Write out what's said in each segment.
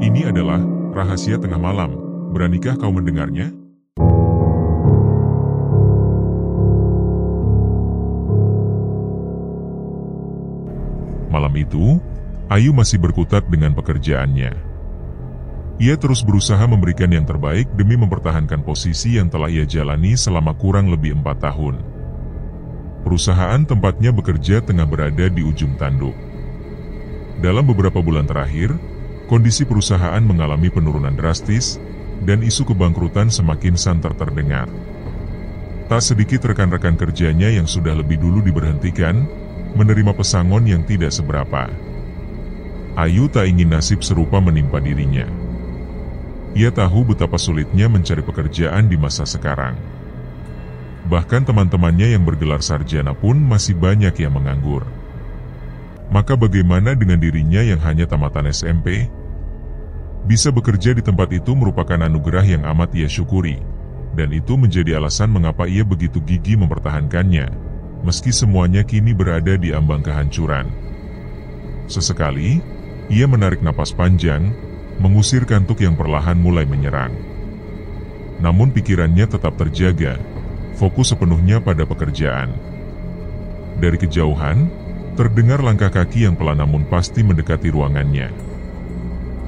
Ini adalah rahasia tengah malam. Beranikah kau mendengarnya? Malam itu, Ayu masih berkutat dengan pekerjaannya. Ia terus berusaha memberikan yang terbaik demi mempertahankan posisi yang telah ia jalani selama kurang lebih 4 tahun. Perusahaan tempatnya bekerja tengah berada di ujung tanduk. Dalam beberapa bulan terakhir, kondisi perusahaan mengalami penurunan drastis, dan isu kebangkrutan semakin santer terdengar. Tak sedikit rekan-rekan kerjanya yang sudah lebih dulu diberhentikan, menerima pesangon yang tidak seberapa. Ayu tak ingin nasib serupa menimpa dirinya. Ia tahu betapa sulitnya mencari pekerjaan di masa sekarang. Bahkan teman-temannya yang bergelar sarjana pun masih banyak yang menganggur. Maka bagaimana dengan dirinya yang hanya tamatan SMP? Bisa bekerja di tempat itu merupakan anugerah yang amat ia syukuri, dan itu menjadi alasan mengapa ia begitu gigih mempertahankannya, meski semuanya kini berada di ambang kehancuran. Sesekali, ia menarik napas panjang, mengusir kantuk yang perlahan mulai menyerang. Namun pikirannya tetap terjaga, fokus sepenuhnya pada pekerjaan. Dari kejauhan, terdengar langkah kaki yang pelan namun pasti mendekati ruangannya.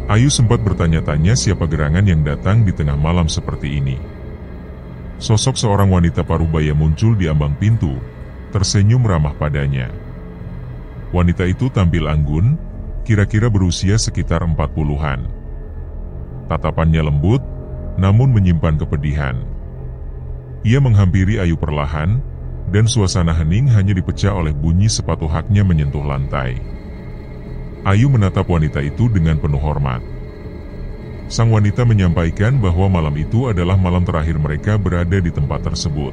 Ayu sempat bertanya-tanya siapa gerangan yang datang di tengah malam seperti ini. Sosok seorang wanita parubaya muncul di ambang pintu, tersenyum ramah padanya. Wanita itu tampil anggun, kira-kira berusia sekitar 40-an. Tatapannya lembut, namun menyimpan kepedihan. Ia menghampiri Ayu perlahan, dan suasana hening hanya dipecah oleh bunyi sepatu haknya menyentuh lantai. Ayu menatap wanita itu dengan penuh hormat. Sang wanita menyampaikan bahwa malam itu adalah malam terakhir mereka berada di tempat tersebut.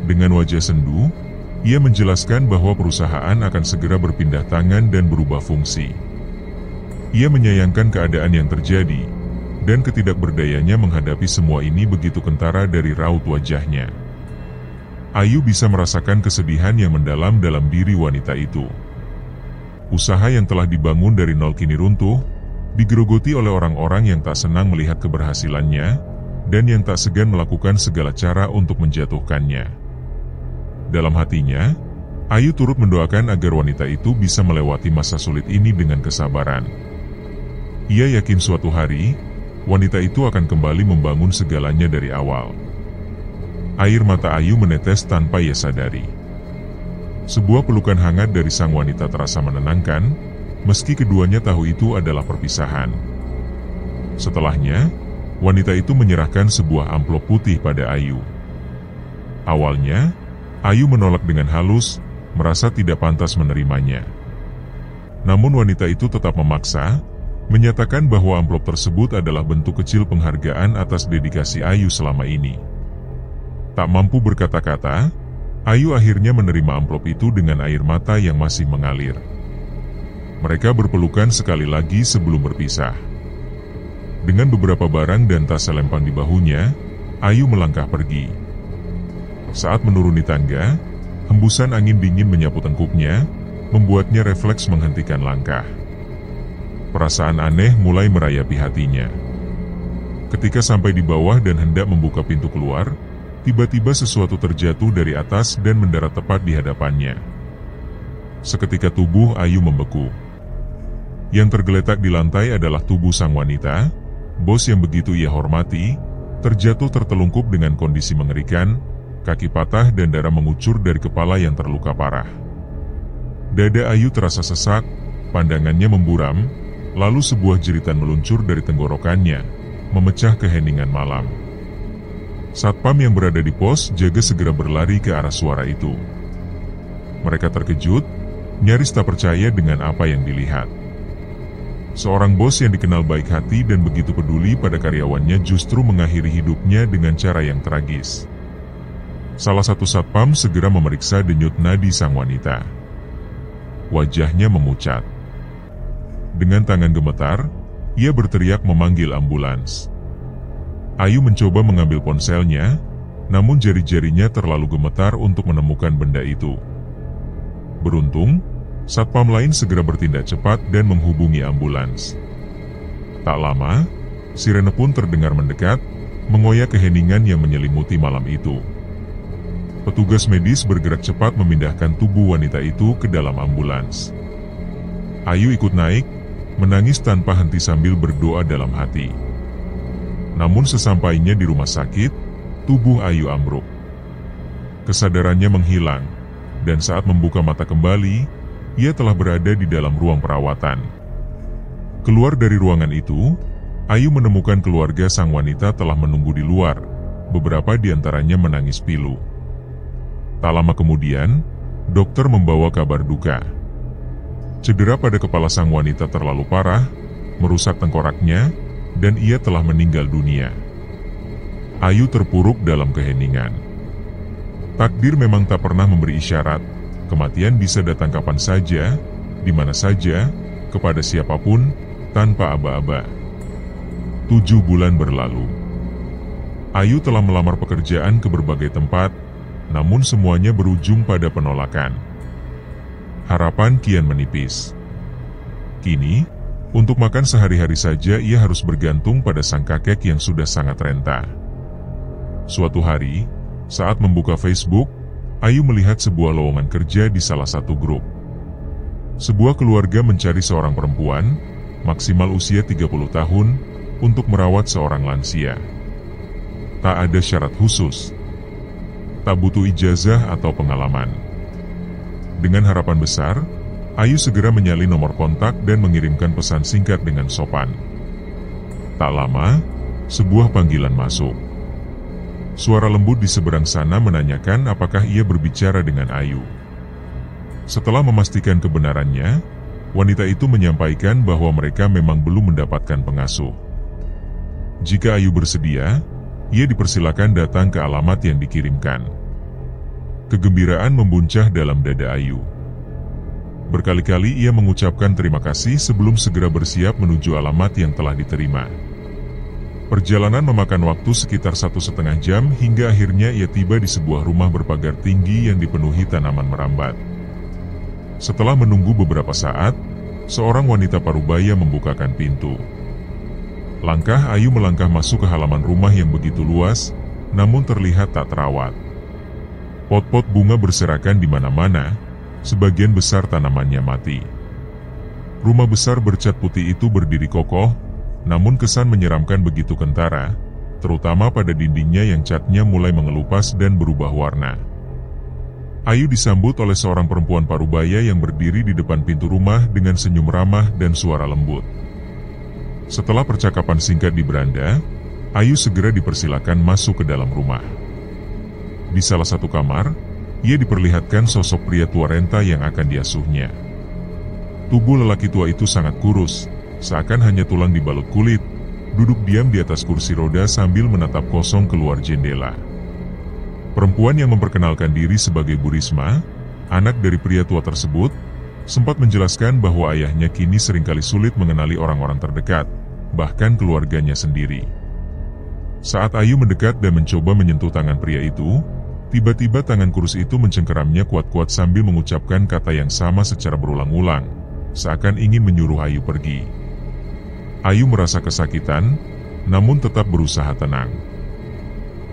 Dengan wajah sendu, ia menjelaskan bahwa perusahaan akan segera berpindah tangan dan berubah fungsi. Ia menyayangkan keadaan yang terjadi, dan ketidakberdayanya menghadapi semua ini begitu kentara dari raut wajahnya. Ayu bisa merasakan kesedihan yang mendalam dalam diri wanita itu. Usaha yang telah dibangun dari nol kini runtuh, digerogoti oleh orang-orang yang tak senang melihat keberhasilannya, dan yang tak segan melakukan segala cara untuk menjatuhkannya. Dalam hatinya, Ayu turut mendoakan agar wanita itu bisa melewati masa sulit ini dengan kesabaran. Ia yakin suatu hari, wanita itu akan kembali membangun segalanya dari awal. Air mata Ayu menetes tanpa ia sadari. Sebuah pelukan hangat dari sang wanita terasa menenangkan, meski keduanya tahu itu adalah perpisahan. Setelahnya, wanita itu menyerahkan sebuah amplop putih pada Ayu. Awalnya, Ayu menolak dengan halus, merasa tidak pantas menerimanya. Namun wanita itu tetap memaksa, menyatakan bahwa amplop tersebut adalah bentuk kecil penghargaan atas dedikasi Ayu selama ini. Tak mampu berkata-kata, Ayu akhirnya menerima amplop itu dengan air mata yang masih mengalir. Mereka berpelukan sekali lagi sebelum berpisah. Dengan beberapa barang dan tas selempang di bahunya, Ayu melangkah pergi. Saat menuruni tangga, hembusan angin dingin menyapu tengkuknya, membuatnya refleks menghentikan langkah. Perasaan aneh mulai merayapi hatinya. Ketika sampai di bawah dan hendak membuka pintu keluar, tiba-tiba sesuatu terjatuh dari atas dan mendarat tepat di hadapannya. Seketika tubuh Ayu membeku. Yang tergeletak di lantai adalah tubuh sang wanita, bos yang begitu ia hormati, terjatuh tertelungkup dengan kondisi mengerikan, kaki patah dan darah mengucur dari kepala yang terluka parah. Dada Ayu terasa sesak, pandangannya memburam, lalu sebuah jeritan meluncur dari tenggorokannya, memecah keheningan malam. Satpam yang berada di pos jaga segera berlari ke arah suara itu. Mereka terkejut, nyaris tak percaya dengan apa yang dilihat. Seorang bos yang dikenal baik hati dan begitu peduli pada karyawannya justru mengakhiri hidupnya dengan cara yang tragis. Salah satu satpam segera memeriksa denyut nadi sang wanita. Wajahnya memucat. Dengan tangan gemetar, ia berteriak memanggil ambulans. Ayu mencoba mengambil ponselnya, namun jari-jarinya terlalu gemetar untuk menemukan benda itu. Beruntung, satpam lain segera bertindak cepat dan menghubungi ambulans. Tak lama, sirene pun terdengar mendekat, mengoyak keheningan yang menyelimuti malam itu. Petugas medis bergerak cepat memindahkan tubuh wanita itu ke dalam ambulans. Ayu ikut naik, menangis tanpa henti sambil berdoa dalam hati. Namun sesampainya di rumah sakit, tubuh Ayu ambruk. Kesadarannya menghilang, dan saat membuka mata kembali, ia telah berada di dalam ruang perawatan. Keluar dari ruangan itu, Ayu menemukan keluarga sang wanita telah menunggu di luar, beberapa di antaranya menangis pilu. Tak lama kemudian, dokter membawa kabar duka. Cedera pada kepala sang wanita terlalu parah, merusak tengkoraknya, dan ia telah meninggal dunia. Ayu terpuruk dalam keheningan. Takdir memang tak pernah memberi isyarat, kematian bisa datang kapan saja, di mana saja, kepada siapapun, tanpa aba-aba. 7 bulan berlalu. Ayu telah melamar pekerjaan ke berbagai tempat, namun semuanya berujung pada penolakan. Harapan kian menipis. Kini, untuk makan sehari-hari saja ia harus bergantung pada sang kakek yang sudah sangat renta. Suatu hari, saat membuka Facebook, Ayu melihat sebuah lowongan kerja di salah satu grup. Sebuah keluarga mencari seorang perempuan, maksimal usia 30 tahun, untuk merawat seorang lansia. Tak ada syarat khusus. Tak butuh ijazah atau pengalaman. Dengan harapan besar, Ayu segera menyalin nomor kontak dan mengirimkan pesan singkat dengan sopan. Tak lama, sebuah panggilan masuk. Suara lembut di seberang sana menanyakan apakah ia berbicara dengan Ayu. Setelah memastikan kebenarannya, wanita itu menyampaikan bahwa mereka memang belum mendapatkan pengasuh. Jika Ayu bersedia, ia dipersilakan datang ke alamat yang dikirimkan. Kegembiraan membuncah dalam dada Ayu. Berkali-kali ia mengucapkan terima kasih sebelum segera bersiap menuju alamat yang telah diterima. Perjalanan memakan waktu sekitar 1,5 jam hingga akhirnya ia tiba di sebuah rumah berpagar tinggi yang dipenuhi tanaman merambat. Setelah menunggu beberapa saat, seorang wanita parubaya membukakan pintu. Langkah Ayu melangkah masuk ke halaman rumah yang begitu luas, namun terlihat tak terawat. Pot-pot bunga berserakan di mana-mana, sebagian besar tanamannya mati. Rumah besar bercat putih itu berdiri kokoh, namun kesan menyeramkan begitu kentara, terutama pada dindingnya yang catnya mulai mengelupas dan berubah warna. Ayu disambut oleh seorang perempuan parubaya yang berdiri di depan pintu rumah dengan senyum ramah dan suara lembut. Setelah percakapan singkat di beranda, Ayu segera dipersilakan masuk ke dalam rumah. Di salah satu kamar, ia diperlihatkan sosok pria tua renta yang akan diasuhnya. Tubuh lelaki tua itu sangat kurus, seakan hanya tulang dibalut kulit, duduk diam di atas kursi roda sambil menatap kosong keluar jendela. Perempuan yang memperkenalkan diri sebagai Bu Risma, anak dari pria tua tersebut, sempat menjelaskan bahwa ayahnya kini seringkali sulit mengenali orang-orang terdekat, bahkan keluarganya sendiri. Saat Ayu mendekat dan mencoba menyentuh tangan pria itu, tiba-tiba tangan kurus itu mencengkeramnya kuat-kuat sambil mengucapkan kata yang sama secara berulang-ulang, seakan ingin menyuruh Ayu pergi. Ayu merasa kesakitan, namun tetap berusaha tenang.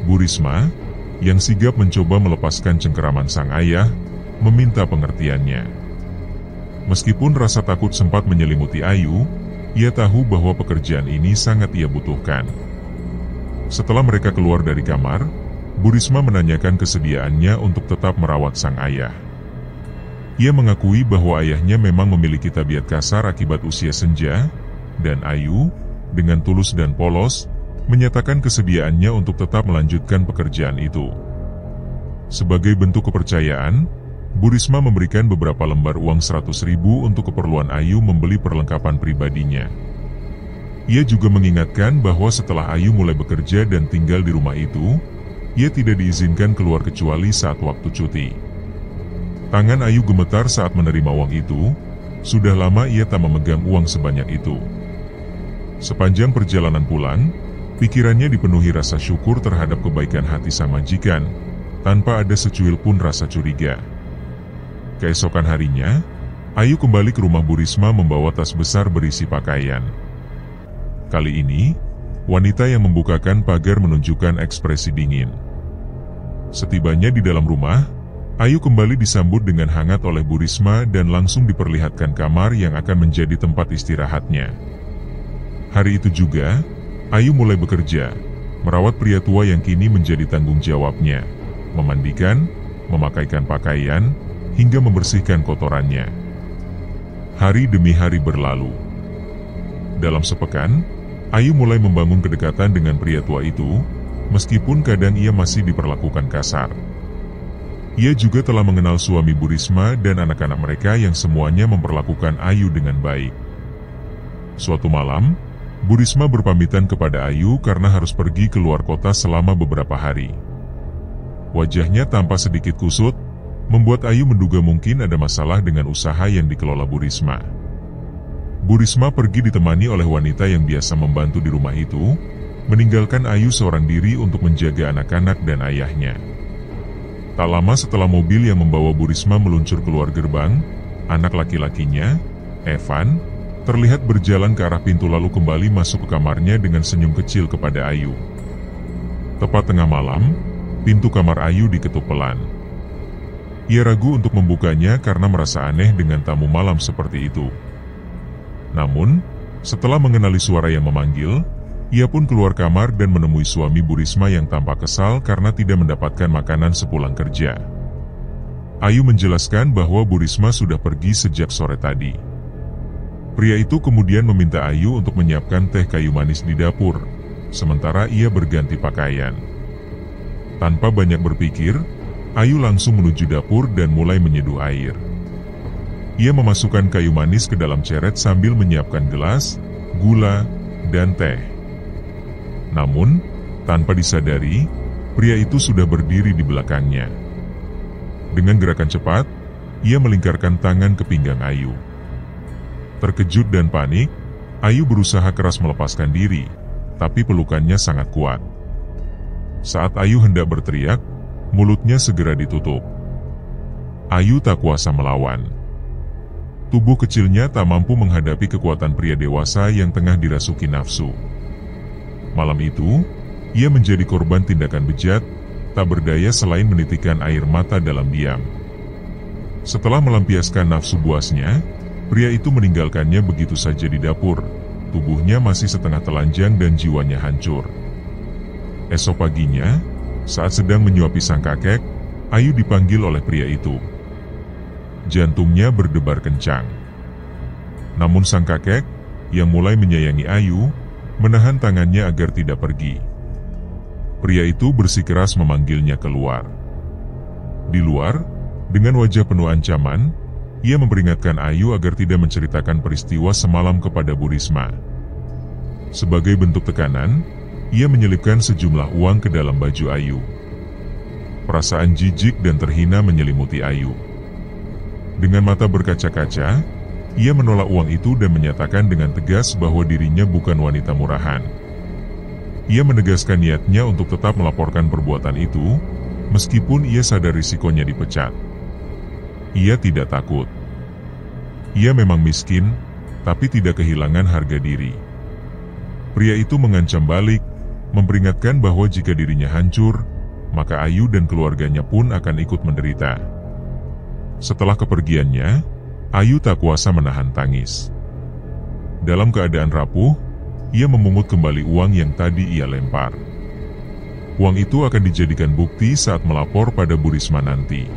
Bu Risma, yang sigap mencoba melepaskan cengkeraman sang ayah, meminta pengertiannya. Meskipun rasa takut sempat menyelimuti Ayu, ia tahu bahwa pekerjaan ini sangat ia butuhkan. Setelah mereka keluar dari kamar, Bu Risma menanyakan kesediaannya untuk tetap merawat sang ayah. Ia mengakui bahwa ayahnya memang memiliki tabiat kasar akibat usia senja, dan Ayu, dengan tulus dan polos, menyatakan kesediaannya untuk tetap melanjutkan pekerjaan itu. Sebagai bentuk kepercayaan, Bu Risma memberikan beberapa lembar uang 100.000 untuk keperluan Ayu membeli perlengkapan pribadinya. Ia juga mengingatkan bahwa setelah Ayu mulai bekerja dan tinggal di rumah itu, ia tidak diizinkan keluar kecuali saat waktu cuti. Tangan Ayu gemetar saat menerima uang itu, sudah lama ia tak memegang uang sebanyak itu. Sepanjang perjalanan pulang, pikirannya dipenuhi rasa syukur terhadap kebaikan hati sang majikan, tanpa ada secuil pun rasa curiga. Keesokan harinya, Ayu kembali ke rumah Bu Risma membawa tas besar berisi pakaian. Kali ini, wanita yang membukakan pagar menunjukkan ekspresi dingin. Setibanya di dalam rumah, Ayu kembali disambut dengan hangat oleh Bu Risma dan langsung diperlihatkan kamar yang akan menjadi tempat istirahatnya. Hari itu juga, Ayu mulai bekerja, merawat pria tua yang kini menjadi tanggung jawabnya, memandikan, memakaikan pakaian, hingga membersihkan kotorannya. Hari demi hari berlalu. Dalam sepekan, Ayu mulai membangun kedekatan dengan pria tua itu, meskipun kadang ia masih diperlakukan kasar. Ia juga telah mengenal suami Bu Risma dan anak-anak mereka yang semuanya memperlakukan Ayu dengan baik. Suatu malam, Bu Risma berpamitan kepada Ayu karena harus pergi keluar kota selama beberapa hari. Wajahnya tampak sedikit kusut, membuat Ayu menduga mungkin ada masalah dengan usaha yang dikelola Bu Risma. Bu Risma pergi ditemani oleh wanita yang biasa membantu di rumah itu, meninggalkan Ayu seorang diri untuk menjaga anak-anak dan ayahnya. Tak lama setelah mobil yang membawa Bu Risma meluncur keluar gerbang, anak laki-lakinya, Evan, terlihat berjalan ke arah pintu lalu kembali masuk ke kamarnya dengan senyum kecil kepada Ayu. Tepat tengah malam, pintu kamar Ayu diketuk pelan. Ia ragu untuk membukanya karena merasa aneh dengan tamu malam seperti itu. Namun, setelah mengenali suara yang memanggil, ia pun keluar kamar dan menemui suami Bu Risma yang tampak kesal karena tidak mendapatkan makanan sepulang kerja. Ayu menjelaskan bahwa Bu Risma sudah pergi sejak sore tadi. Pria itu kemudian meminta Ayu untuk menyiapkan teh kayu manis di dapur, sementara ia berganti pakaian. Tanpa banyak berpikir, Ayu langsung menuju dapur dan mulai menyeduh air. Ia memasukkan kayu manis ke dalam ceret sambil menyiapkan gelas, gula, dan teh. Namun, tanpa disadari, pria itu sudah berdiri di belakangnya. Dengan gerakan cepat, ia melingkarkan tangan ke pinggang Ayu. Terkejut dan panik, Ayu berusaha keras melepaskan diri, tapi pelukannya sangat kuat. Saat Ayu hendak berteriak, mulutnya segera ditutup. Ayu tak kuasa melawan. Tubuh kecilnya tak mampu menghadapi kekuatan pria dewasa yang tengah dirasuki nafsu. Malam itu, ia menjadi korban tindakan bejat, tak berdaya selain menitikkan air mata dalam diam. Setelah melampiaskan nafsu buasnya, pria itu meninggalkannya begitu saja di dapur. Tubuhnya masih setengah telanjang dan jiwanya hancur. Esok paginya, saat sedang menyuapi sang kakek, Ayu dipanggil oleh pria itu. Jantungnya berdebar kencang. Namun sang kakek, yang mulai menyayangi Ayu, menahan tangannya agar tidak pergi. Pria itu bersikeras memanggilnya keluar. Di luar, dengan wajah penuh ancaman, ia memperingatkan Ayu agar tidak menceritakan peristiwa semalam kepada Bu Risma. Sebagai bentuk tekanan, ia menyelipkan sejumlah uang ke dalam baju Ayu. Perasaan jijik dan terhina menyelimuti Ayu. Dengan mata berkaca-kaca, ia menolak uang itu dan menyatakan dengan tegas bahwa dirinya bukan wanita murahan. Ia menegaskan niatnya untuk tetap melaporkan perbuatan itu, meskipun ia sadar risikonya dipecat. Ia tidak takut. Ia memang miskin, tapi tidak kehilangan harga diri. Pria itu mengancam balik, memperingatkan bahwa jika dirinya hancur, maka Ayu dan keluarganya pun akan ikut menderita. Setelah kepergiannya, Ayu tak kuasa menahan tangis. Dalam keadaan rapuh, ia memungut kembali uang yang tadi ia lempar. Uang itu akan dijadikan bukti saat melapor pada Bu Risma nanti.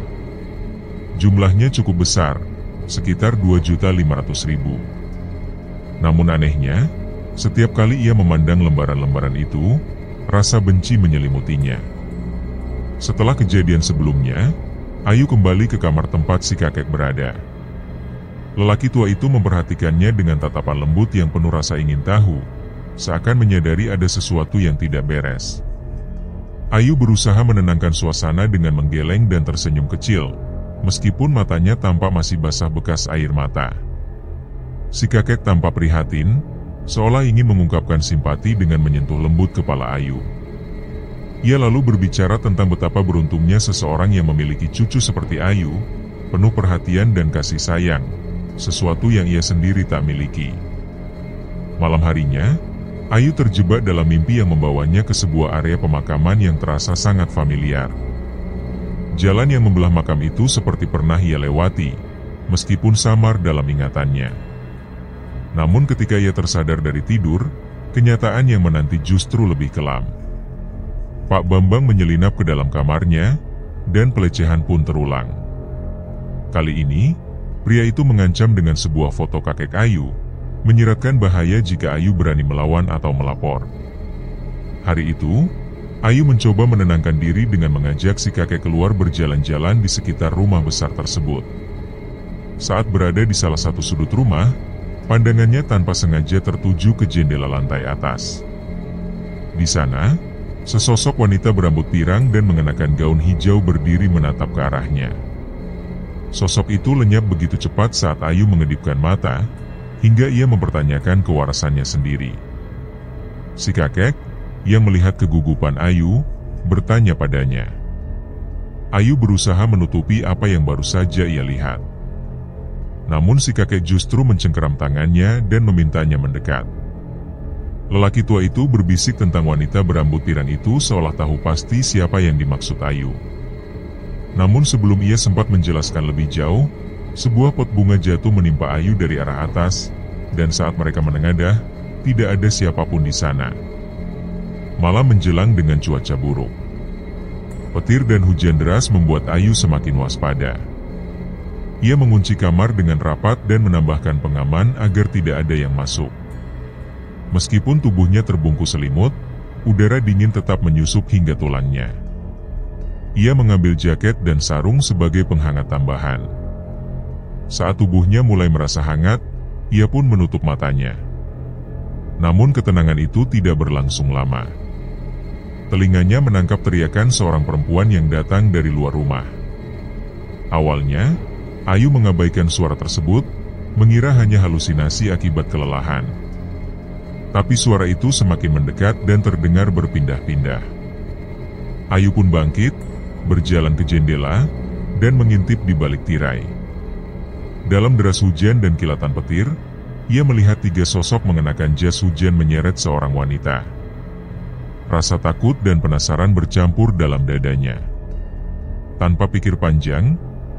Jumlahnya cukup besar, sekitar 2.500.000. Namun anehnya, setiap kali ia memandang lembaran-lembaran itu, rasa benci menyelimutinya. Setelah kejadian sebelumnya, Ayu kembali ke kamar tempat si kakek berada. Lelaki tua itu memperhatikannya dengan tatapan lembut yang penuh rasa ingin tahu, seakan menyadari ada sesuatu yang tidak beres. Ayu berusaha menenangkan suasana dengan menggeleng dan tersenyum kecil, meskipun matanya tampak masih basah bekas air mata. Si kakek tampak prihatin, seolah ingin mengungkapkan simpati dengan menyentuh lembut kepala Ayu. Ia lalu berbicara tentang betapa beruntungnya seseorang yang memiliki cucu seperti Ayu, penuh perhatian dan kasih sayang, sesuatu yang ia sendiri tak miliki. Malam harinya, Ayu terjebak dalam mimpi yang membawanya ke sebuah area pemakaman yang terasa sangat familiar. Jalan yang membelah makam itu seperti pernah ia lewati, meskipun samar dalam ingatannya. Namun ketika ia tersadar dari tidur, kenyataan yang menanti justru lebih kelam. Pak Bambang menyelinap ke dalam kamarnya, dan pelecehan pun terulang. Kali ini, pria itu mengancam dengan sebuah foto kakek Ayu, menyiratkan bahaya jika Ayu berani melawan atau melapor. Hari itu, Ayu mencoba menenangkan diri dengan mengajak si kakek keluar berjalan-jalan di sekitar rumah besar tersebut. Saat berada di salah satu sudut rumah, pandangannya tanpa sengaja tertuju ke jendela lantai atas. Di sana, sesosok wanita berambut pirang dan mengenakan gaun hijau berdiri menatap ke arahnya. Sosok itu lenyap begitu cepat saat Ayu mengedipkan mata, hingga ia mempertanyakan kewarasannya sendiri. Si kakek, yang melihat kegugupan Ayu, bertanya padanya. Ayu berusaha menutupi apa yang baru saja ia lihat. Namun si kakek justru mencengkeram tangannya dan memintanya mendekat. Lelaki tua itu berbisik tentang wanita berambut pirang itu seolah tahu pasti siapa yang dimaksud Ayu. Namun sebelum ia sempat menjelaskan lebih jauh, sebuah pot bunga jatuh menimpa Ayu dari arah atas, dan saat mereka menengadah, tidak ada siapapun di sana. Malam menjelang dengan cuaca buruk. Petir dan hujan deras membuat Ayu semakin waspada. Ia mengunci kamar dengan rapat dan menambahkan pengaman agar tidak ada yang masuk. Meskipun tubuhnya terbungkus selimut, udara dingin tetap menyusup hingga tulangnya. Ia mengambil jaket dan sarung sebagai penghangat tambahan. Saat tubuhnya mulai merasa hangat, ia pun menutup matanya. Namun ketenangan itu tidak berlangsung lama. Telinganya menangkap teriakan seorang perempuan yang datang dari luar rumah. Awalnya, Ayu mengabaikan suara tersebut, mengira hanya halusinasi akibat kelelahan. Tapi suara itu semakin mendekat dan terdengar berpindah-pindah. Ayu pun bangkit, berjalan ke jendela, dan mengintip di balik tirai. Dalam deras hujan dan kilatan petir, ia melihat 3 sosok mengenakan jas hujan menyeret seorang wanita. Rasa takut dan penasaran bercampur dalam dadanya. Tanpa pikir panjang,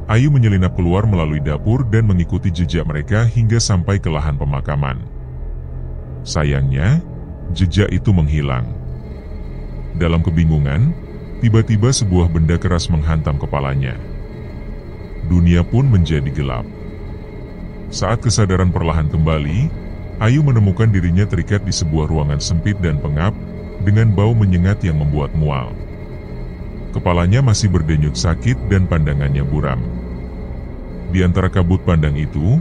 Ayu menyelinap keluar melalui dapur dan mengikuti jejak mereka hingga sampai ke lahan pemakaman. Sayangnya, jejak itu menghilang. Dalam kebingungan, tiba-tiba sebuah benda keras menghantam kepalanya. Dunia pun menjadi gelap. Saat kesadaran perlahan kembali, Ayu menemukan dirinya terikat di sebuah ruangan sempit dan pengap, dengan bau menyengat yang membuat mual. Kepalanya masih berdenyut sakit dan pandangannya buram. Di antara kabut pandang itu,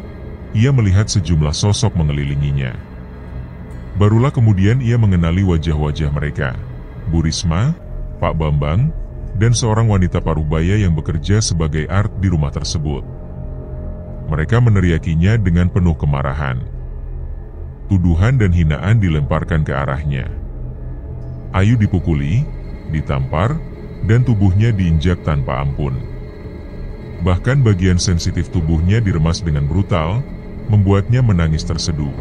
ia melihat sejumlah sosok mengelilinginya. Barulah kemudian ia mengenali wajah-wajah mereka, Bu Risma, Pak Bambang, dan seorang wanita parubaya yang bekerja sebagai art di rumah tersebut. Mereka meneriakinya dengan penuh kemarahan. Tuduhan dan hinaan dilemparkan ke arahnya. Ayu dipukuli, ditampar, dan tubuhnya diinjak tanpa ampun. Bahkan bagian sensitif tubuhnya diremas dengan brutal, membuatnya menangis terseduh.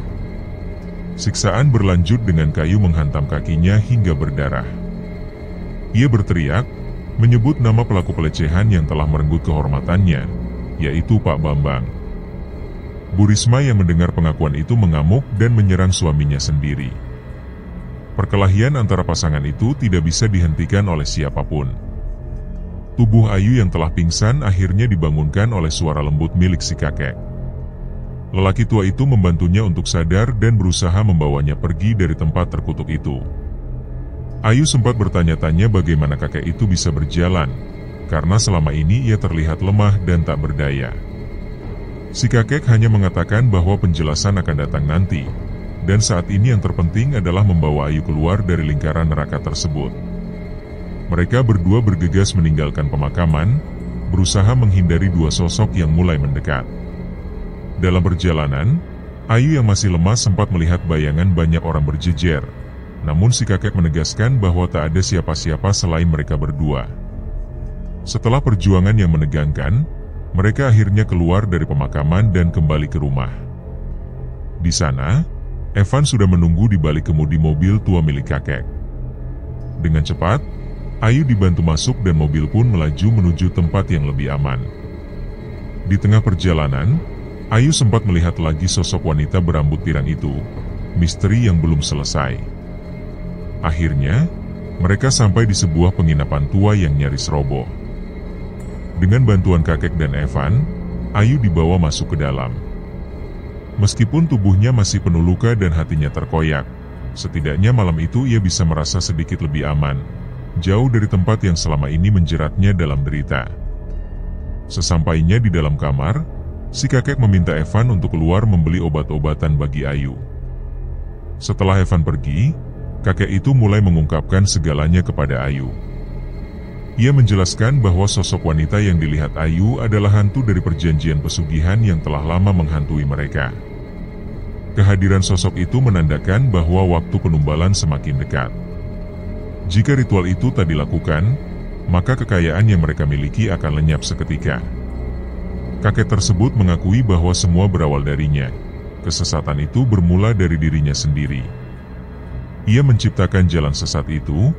Siksaan berlanjut dengan kayu menghantam kakinya hingga berdarah. Ia berteriak, menyebut nama pelaku pelecehan yang telah merenggut kehormatannya, yaitu Pak Bambang. Bu Risma yang mendengar pengakuan itu mengamuk dan menyerang suaminya sendiri. Perkelahian antara pasangan itu tidak bisa dihentikan oleh siapapun. Tubuh Ayu yang telah pingsan akhirnya dibangunkan oleh suara lembut milik si kakek. Lelaki tua itu membantunya untuk sadar dan berusaha membawanya pergi dari tempat terkutuk itu. Ayu sempat bertanya-tanya bagaimana kakek itu bisa berjalan, karena selama ini ia terlihat lemah dan tak berdaya. Si kakek hanya mengatakan bahwa penjelasan akan datang nanti, dan saat ini yang terpenting adalah membawa Ayu keluar dari lingkaran neraka tersebut. Mereka berdua bergegas meninggalkan pemakaman, berusaha menghindari 2 sosok yang mulai mendekat. Dalam perjalanan, Ayu yang masih lemas sempat melihat bayangan banyak orang berjejer, namun si kakek menegaskan bahwa tak ada siapa-siapa selain mereka berdua. Setelah perjuangan yang menegangkan, mereka akhirnya keluar dari pemakaman dan kembali ke rumah. Di sana, Evan sudah menunggu di balik kemudi mobil tua milik kakek. Dengan cepat, Ayu dibantu masuk dan mobil pun melaju menuju tempat yang lebih aman. Di tengah perjalanan, Ayu sempat melihat lagi sosok wanita berambut pirang itu, misteri yang belum selesai. Akhirnya, mereka sampai di sebuah penginapan tua yang nyaris roboh. Dengan bantuan kakek dan Evan, Ayu dibawa masuk ke dalam. Meskipun tubuhnya masih penuh luka dan hatinya terkoyak, setidaknya malam itu ia bisa merasa sedikit lebih aman, jauh dari tempat yang selama ini menjeratnya dalam derita. Sesampainya di dalam kamar, si kakek meminta Evan untuk keluar membeli obat-obatan bagi Ayu. Setelah Evan pergi, kakek itu mulai mengungkapkan segalanya kepada Ayu. Ia menjelaskan bahwa sosok wanita yang dilihat Ayu adalah hantu dari perjanjian pesugihan yang telah lama menghantui mereka. Kehadiran sosok itu menandakan bahwa waktu penumbalan semakin dekat. Jika ritual itu tak dilakukan, maka kekayaan yang mereka miliki akan lenyap seketika. Kakek tersebut mengakui bahwa semua berawal darinya. Kesesatan itu bermula dari dirinya sendiri. Ia menciptakan jalan sesat itu,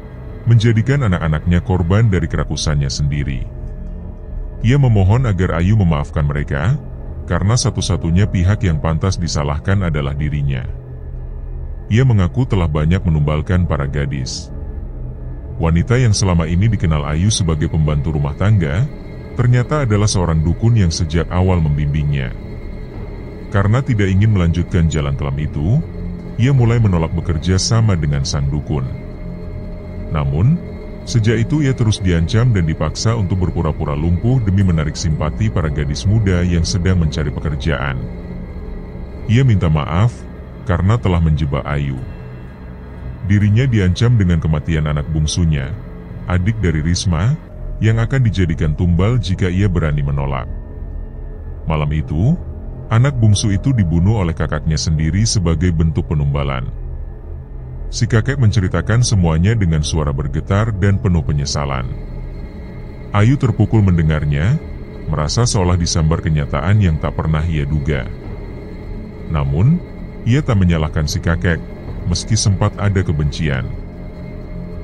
menjadikan anak-anaknya korban dari kerakusannya sendiri. Ia memohon agar Ayu memaafkan mereka, karena satu-satunya pihak yang pantas disalahkan adalah dirinya. Ia mengaku telah banyak menumbalkan para gadis. Wanita yang selama ini dikenal Ayu sebagai pembantu rumah tangga, ternyata adalah seorang dukun yang sejak awal membimbingnya. Karena tidak ingin melanjutkan jalan kelam itu, ia mulai menolak bekerja sama dengan sang dukun. Namun, sejak itu ia terus diancam dan dipaksa untuk berpura-pura lumpuh demi menarik simpati para gadis muda yang sedang mencari pekerjaan. Ia minta maaf karena telah menjebak Ayu. Dirinya diancam dengan kematian anak bungsunya, adik dari Risma, yang akan dijadikan tumbal jika ia berani menolak. Malam itu, anak bungsu itu dibunuh oleh kakaknya sendiri sebagai bentuk penumbalan. Si kakek menceritakan semuanya dengan suara bergetar dan penuh penyesalan. Ayu terpukul mendengarnya, merasa seolah disambar kenyataan yang tak pernah ia duga. Namun, ia tak menyalahkan si kakek, meski sempat ada kebencian.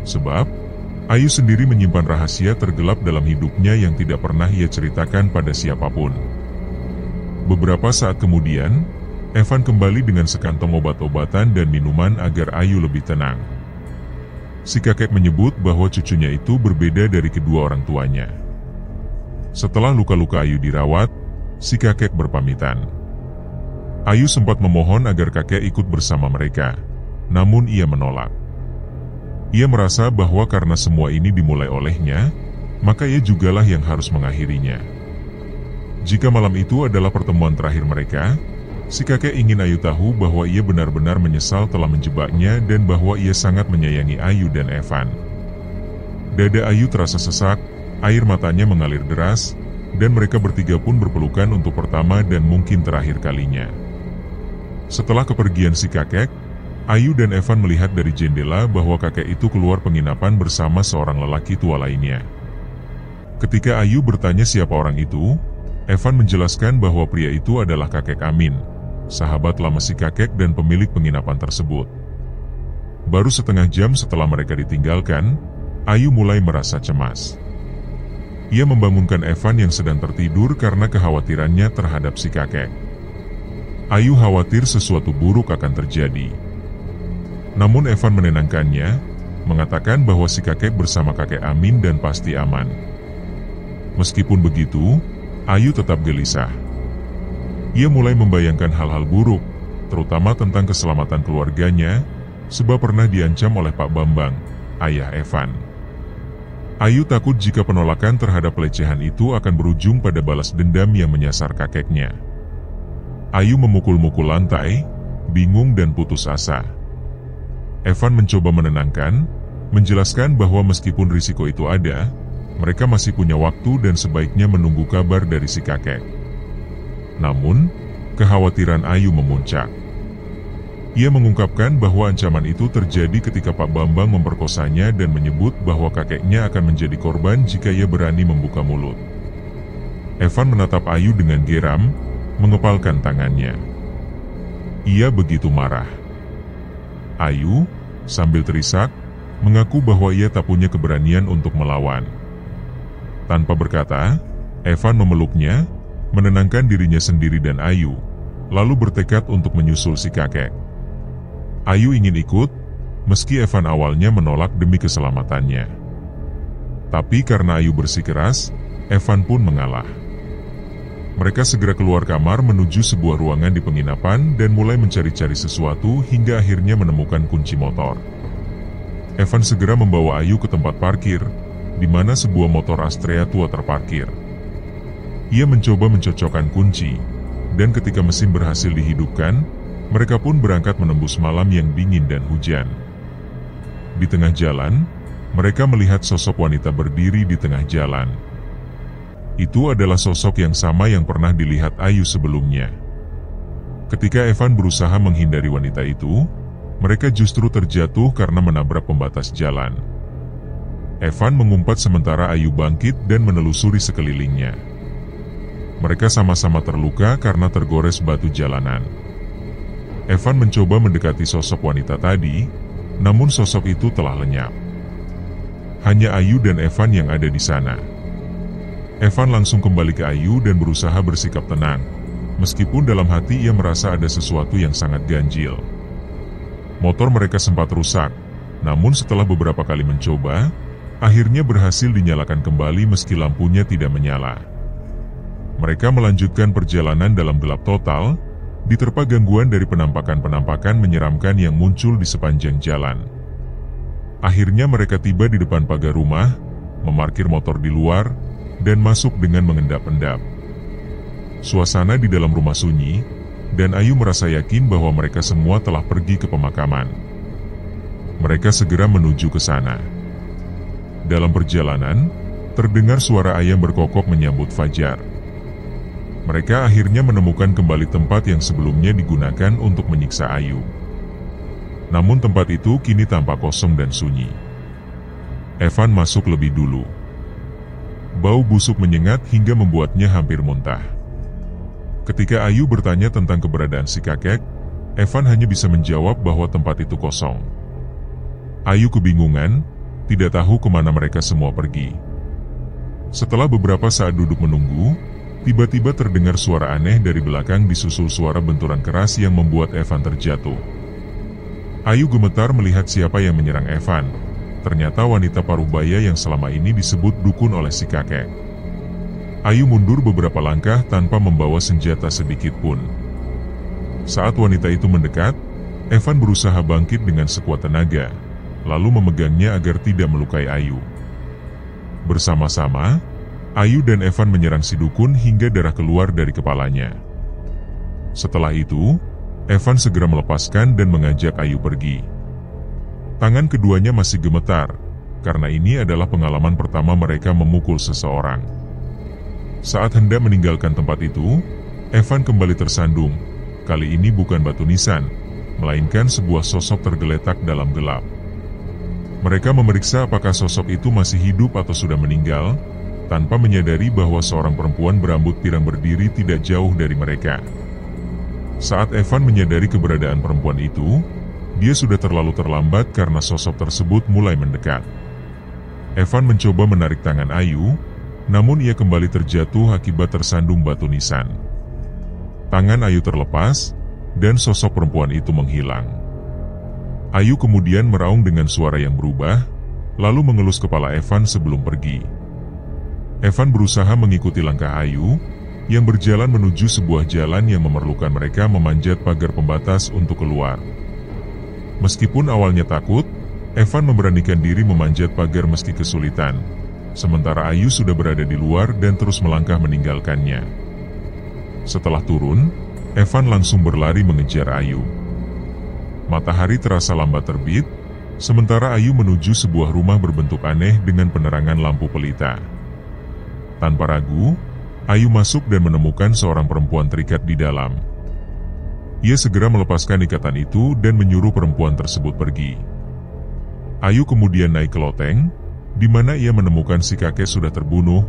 Sebab, Ayu sendiri menyimpan rahasia tergelap dalam hidupnya yang tidak pernah ia ceritakan pada siapapun. Beberapa saat kemudian, Evan kembali dengan sekantong obat-obatan dan minuman agar Ayu lebih tenang. Si kakek menyebut bahwa cucunya itu berbeda dari kedua orang tuanya. Setelah luka-luka Ayu dirawat, si kakek berpamitan. Ayu sempat memohon agar kakek ikut bersama mereka, namun ia menolak. Ia merasa bahwa karena semua ini dimulai olehnya, maka ia jugalah yang harus mengakhirinya. Jika malam itu adalah pertemuan terakhir mereka, si kakek ingin Ayu tahu bahwa ia benar-benar menyesal telah menjebaknya dan bahwa ia sangat menyayangi Ayu dan Evan. Dada Ayu terasa sesak, air matanya mengalir deras, dan mereka bertiga pun berpelukan untuk pertama dan mungkin terakhir kalinya. Setelah kepergian si kakek, Ayu dan Evan melihat dari jendela bahwa kakek itu keluar penginapan bersama seorang lelaki tua lainnya. Ketika Ayu bertanya siapa orang itu, Evan menjelaskan bahwa pria itu adalah kakek Amin, sahabat lama si kakek dan pemilik penginapan tersebut. Baru setengah jam setelah mereka ditinggalkan, Ayu mulai merasa cemas. Ia membangunkan Evan yang sedang tertidur karena kekhawatirannya terhadap si kakek. Ayu khawatir sesuatu buruk akan terjadi. Namun Evan menenangkannya, mengatakan bahwa si kakek bersama kakek Amin dan pasti aman. Meskipun begitu, Ayu tetap gelisah. Ia mulai membayangkan hal-hal buruk, terutama tentang keselamatan keluarganya, sebab pernah diancam oleh Pak Bambang, ayah Evan. Ayu takut jika penolakan terhadap pelecehan itu akan berujung pada balas dendam yang menyasar kakeknya. Ayu memukul-mukul lantai, bingung dan putus asa. Evan mencoba menenangkan, menjelaskan bahwa meskipun risiko itu ada, mereka masih punya waktu dan sebaiknya menunggu kabar dari si kakek. Namun, kekhawatiran Ayu memuncak. Ia mengungkapkan bahwa ancaman itu terjadi ketika Pak Bambang memperkosanya dan menyebut bahwa kakeknya akan menjadi korban jika ia berani membuka mulut. Evan menatap Ayu dengan geram, mengepalkan tangannya. Ia begitu marah. Ayu, sambil terisak, mengaku bahwa ia tak punya keberanian untuk melawan. Tanpa berkata, Evan memeluknya, menenangkan dirinya sendiri dan Ayu, lalu bertekad untuk menyusul si kakek. Ayu ingin ikut, meski Evan awalnya menolak demi keselamatannya. Tapi karena Ayu bersikeras, Evan pun mengalah. Mereka segera keluar kamar menuju sebuah ruangan di penginapan dan mulai mencari-cari sesuatu hingga akhirnya menemukan kunci motor. Evan segera membawa Ayu ke tempat parkir, di mana sebuah motor Astrea tua terparkir. Ia mencoba mencocokkan kunci, dan ketika mesin berhasil dihidupkan, mereka pun berangkat menembus malam yang dingin dan hujan. Di tengah jalan, mereka melihat sosok wanita berdiri di tengah jalan. Itu adalah sosok yang sama yang pernah dilihat Ayu sebelumnya. Ketika Evan berusaha menghindari wanita itu, mereka justru terjatuh karena menabrak pembatas jalan. Evan mengumpat sementara Ayu bangkit dan menelusuri sekelilingnya. Mereka sama-sama terluka karena tergores batu jalanan. Evan mencoba mendekati sosok wanita tadi, namun sosok itu telah lenyap. Hanya Ayu dan Evan yang ada di sana. Evan langsung kembali ke Ayu dan berusaha bersikap tenang, meskipun dalam hati ia merasa ada sesuatu yang sangat ganjil. Motor mereka sempat rusak, namun setelah beberapa kali mencoba, akhirnya berhasil dinyalakan kembali meski lampunya tidak menyala. Mereka melanjutkan perjalanan dalam gelap total, diterpa gangguan dari penampakan-penampakan menyeramkan yang muncul di sepanjang jalan. Akhirnya mereka tiba di depan pagar rumah, memarkir motor di luar, dan masuk dengan mengendap-endap. Suasana di dalam rumah sunyi, dan Ayu merasa yakin bahwa mereka semua telah pergi ke pemakaman. Mereka segera menuju ke sana. Dalam perjalanan, terdengar suara ayam berkokok menyambut fajar. Mereka akhirnya menemukan kembali tempat yang sebelumnya digunakan untuk menyiksa Ayu. Namun tempat itu kini tampak kosong dan sunyi. Evan masuk lebih dulu. Bau busuk menyengat hingga membuatnya hampir muntah. Ketika Ayu bertanya tentang keberadaan si kakek, Evan hanya bisa menjawab bahwa tempat itu kosong. Ayu kebingungan, tidak tahu kemana mereka semua pergi. Setelah beberapa saat duduk menunggu, tiba-tiba terdengar suara aneh dari belakang disusul suara benturan keras yang membuat Evan terjatuh. Ayu gemetar melihat siapa yang menyerang Evan. Ternyata wanita paruh-baya yang selama ini disebut dukun oleh si kakek. Ayu mundur beberapa langkah tanpa membawa senjata sedikit pun. Saat wanita itu mendekat, Evan berusaha bangkit dengan sekuat tenaga, lalu memegangnya agar tidak melukai Ayu. Bersama-sama, Ayu dan Evan menyerang si dukun hingga darah keluar dari kepalanya. Setelah itu, Evan segera melepaskan dan mengajak Ayu pergi. Tangan keduanya masih gemetar, karena ini adalah pengalaman pertama mereka memukul seseorang. Saat hendak meninggalkan tempat itu, Evan kembali tersandung. Kali ini bukan batu nisan, melainkan sebuah sosok tergeletak dalam gelap. Mereka memeriksa apakah sosok itu masih hidup atau sudah meninggal, tanpa menyadari bahwa seorang perempuan berambut pirang berdiri tidak jauh dari mereka. Saat Evan menyadari keberadaan perempuan itu, dia sudah terlalu terlambat karena sosok tersebut mulai mendekat. Evan mencoba menarik tangan Ayu, namun ia kembali terjatuh akibat tersandung batu nisan. Tangan Ayu terlepas, dan sosok perempuan itu menghilang. Ayu kemudian meraung dengan suara yang berubah, lalu mengelus kepala Evan sebelum pergi. Evan berusaha mengikuti langkah Ayu, yang berjalan menuju sebuah jalan yang memerlukan mereka memanjat pagar pembatas untuk keluar. Meskipun awalnya takut, Evan memberanikan diri memanjat pagar meski kesulitan, sementara Ayu sudah berada di luar dan terus melangkah meninggalkannya. Setelah turun, Evan langsung berlari mengejar Ayu. Matahari terasa lambat terbit, sementara Ayu menuju sebuah rumah berbentuk aneh dengan penerangan lampu pelita. Tanpa ragu, Ayu masuk dan menemukan seorang perempuan terikat di dalam. Ia segera melepaskan ikatan itu dan menyuruh perempuan tersebut pergi. Ayu kemudian naik ke loteng, di mana ia menemukan si kakek sudah terbunuh,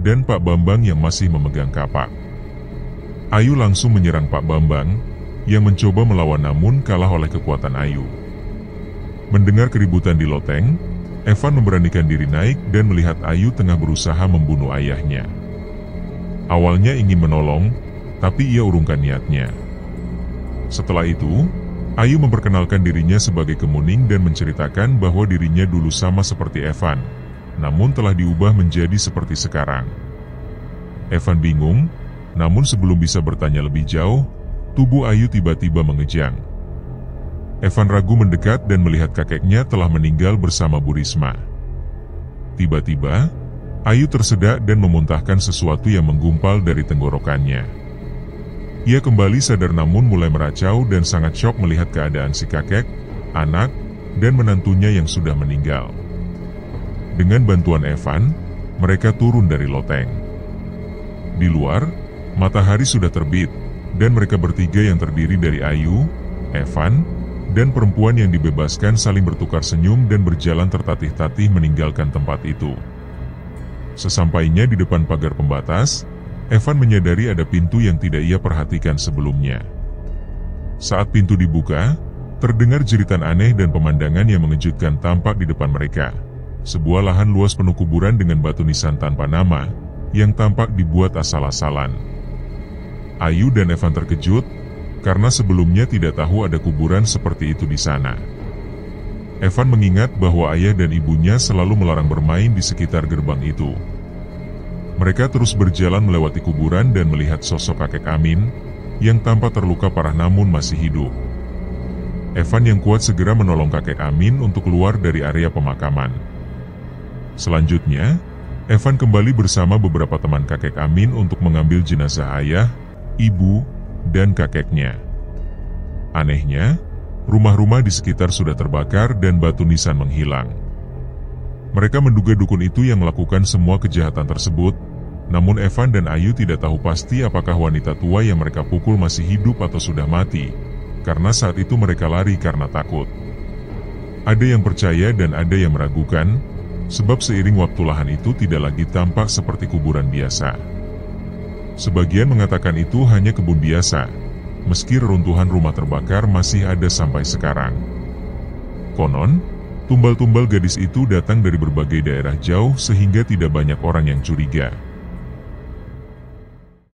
dan Pak Bambang yang masih memegang kapak. Ayu langsung menyerang Pak Bambang, yang mencoba melawan namun kalah oleh kekuatan Ayu. Mendengar keributan di loteng, Evan memberanikan diri naik dan melihat Ayu tengah berusaha membunuh ayahnya. Awalnya ingin menolong, tapi ia urungkan niatnya. Setelah itu, Ayu memperkenalkan dirinya sebagai Kemuning dan menceritakan bahwa dirinya dulu sama seperti Evan, namun telah diubah menjadi seperti sekarang. Evan bingung, namun sebelum bisa bertanya lebih jauh, tubuh Ayu tiba-tiba mengejang. Evan ragu mendekat dan melihat kakeknya telah meninggal bersama Bu Risma. Tiba-tiba, Ayu tersedak dan memuntahkan sesuatu yang menggumpal dari tenggorokannya. Ia kembali sadar namun mulai meracau dan sangat syok melihat keadaan si kakek, anak, dan menantunya yang sudah meninggal. Dengan bantuan Evan, mereka turun dari loteng. Di luar, matahari sudah terbit, dan mereka bertiga yang terdiri dari Ayu, Evan, dan perempuan yang dibebaskan saling bertukar senyum dan berjalan tertatih-tatih meninggalkan tempat itu. Sesampainya di depan pagar pembatas, Evan menyadari ada pintu yang tidak ia perhatikan sebelumnya. Saat pintu dibuka, terdengar jeritan aneh dan pemandangan yang mengejutkan tampak di depan mereka. Sebuah lahan luas penuh kuburan dengan batu nisan tanpa nama, yang tampak dibuat asal-asalan. Ayu dan Evan terkejut, karena sebelumnya tidak tahu ada kuburan seperti itu di sana. Evan mengingat bahwa ayah dan ibunya selalu melarang bermain di sekitar gerbang itu. Mereka terus berjalan melewati kuburan dan melihat sosok kakek Amin, yang tampak terluka parah namun masih hidup. Evan yang kuat segera menolong kakek Amin untuk keluar dari area pemakaman. Selanjutnya, Evan kembali bersama beberapa teman kakek Amin untuk mengambil jenazah ayah, ibu, dan kakeknya. Anehnya, rumah-rumah di sekitar sudah terbakar dan batu nisan menghilang. Mereka menduga dukun itu yang melakukan semua kejahatan tersebut, namun Evan dan Ayu tidak tahu pasti apakah wanita tua yang mereka pukul masih hidup atau sudah mati, karena saat itu mereka lari karena takut. Ada yang percaya dan ada yang meragukan, sebab seiring waktu lahan itu tidak lagi tampak seperti kuburan biasa. Sebagian mengatakan itu hanya kebun biasa, meski reruntuhan rumah terbakar masih ada sampai sekarang. Konon, tumbal-tumbal gadis itu datang dari berbagai daerah jauh sehingga tidak banyak orang yang curiga.